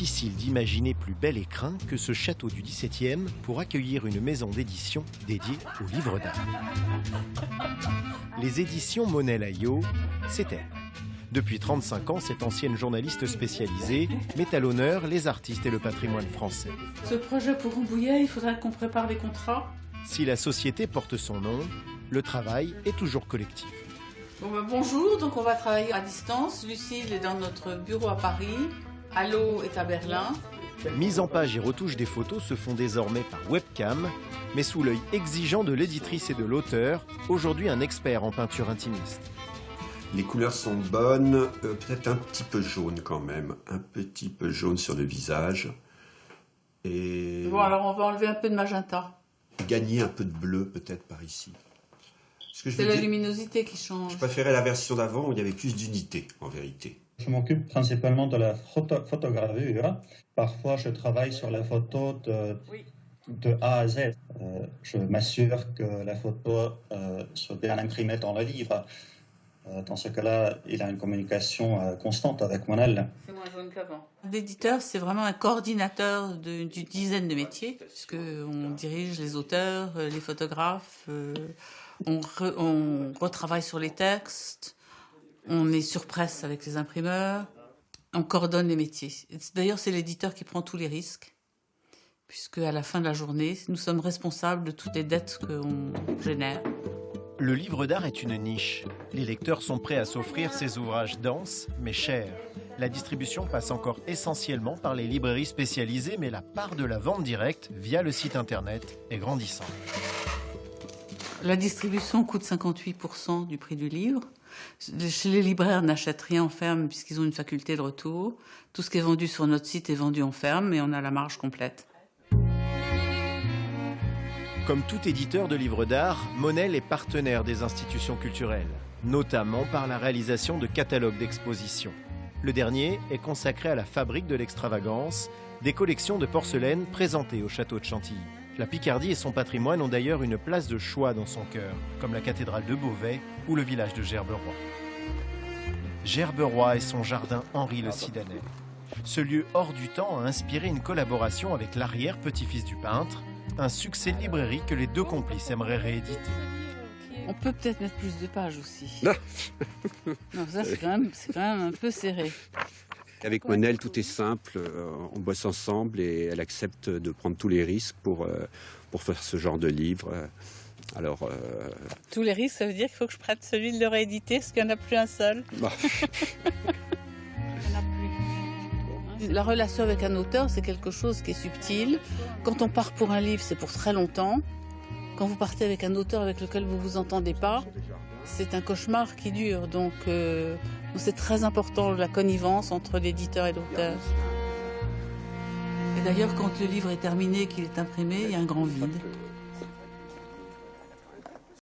difficile d'imaginer plus bel écrin que ce château du XVIIe pour accueillir une maison d'édition dédiée aux livres d'art. Les éditions Monet-Layot, c'est elle. Depuis 35 ans, cette ancienne journaliste spécialisée met à l'honneur les artistes et le patrimoine français. Ce projet pour Rambouillet, il faudrait qu'on prépare les contrats. Si la société porte son nom, le travail est toujours collectif. Bonjour, donc on va travailler à distance. Lucille est dans notre bureau à Paris, Allo est à Berlin. Mise en page et retouche des photos se font désormais par webcam, mais sous l'œil exigeant de l'éditrice et de l'auteur, aujourd'hui un expert en peinture intimiste. Les couleurs sont bonnes, peut-être un petit peu jaune quand même, un petit peu jaune sur le visage. Et Bon, alors on va enlever un peu de magenta. gagner un peu de bleu peut-être par ici. C'est la luminosité qui change. Je préférais la version d'avant où il y avait plus d'unité en vérité. Je m'occupe principalement de la photogravure. Parfois, je travaille sur la photo de A à Z. Je m'assure que la photo soit bien imprimée dans le livre. Dans ce cas-là, il a une communication constante avec Monel. C'est moins jaune qu'avant. L'éditeur, c'est vraiment un coordinateur d'une dizaine de métiers, puisqu'on dirige les auteurs, les photographes, on retravaille sur les textes, on est sur presse avec les imprimeurs, on coordonne les métiers. D'ailleurs, c'est l'éditeur qui prend tous les risques, puisque à la fin de la journée, nous sommes responsables de toutes les dettes qu'on génère. Le livre d'art est une niche. Les lecteurs sont prêts à s'offrir ces ouvrages denses, mais chers. La distribution passe encore essentiellement par les librairies spécialisées, mais la part de la vente directe, via le site internet, est grandissante. La distribution coûte 58% du prix du livre. Chez les libraires, n'achètent rien en ferme puisqu'ils ont une faculté de retour. Tout ce qui est vendu sur notre site est vendu en ferme et on a la marge complète. Comme tout éditeur de livres d'art, Monel est partenaire des institutions culturelles, notamment par la réalisation de catalogues d'expositions. Le dernier est consacré à la fabrique de l'extravagance, des collections de porcelaine présentées au château de Chantilly. La Picardie et son patrimoine ont d'ailleurs une place de choix dans son cœur, comme la cathédrale de Beauvais ou le village de Gerberoy. Gerberoy et son jardin Henri le Sidanais. Ce lieu hors du temps a inspiré une collaboration avec l'arrière-petit-fils du peintre, un succès de librairie que les deux complices aimeraient rééditer. On peut peut-être mettre plus de pages aussi. Non, ça c'est quand même un peu serré. Avec Monel, tout est simple, on bosse ensemble et elle accepte de prendre tous les risques pour faire ce genre de livre. Alors, Tous les risques, ça veut dire qu'il faut que je prête celui de le rééditer parce qu'il n'y en a plus un seul. La relation avec un auteur, c'est quelque chose qui est subtil. Quand on part pour un livre, c'est pour très longtemps. Quand vous partez avec un auteur avec lequel vous ne vous entendez pas, c'est un cauchemar qui dure. Donc c'est très important la connivence entre l'éditeur et l'auteur. Et d'ailleurs, quand le livre est terminé, qu'il est imprimé, il y a un grand vide.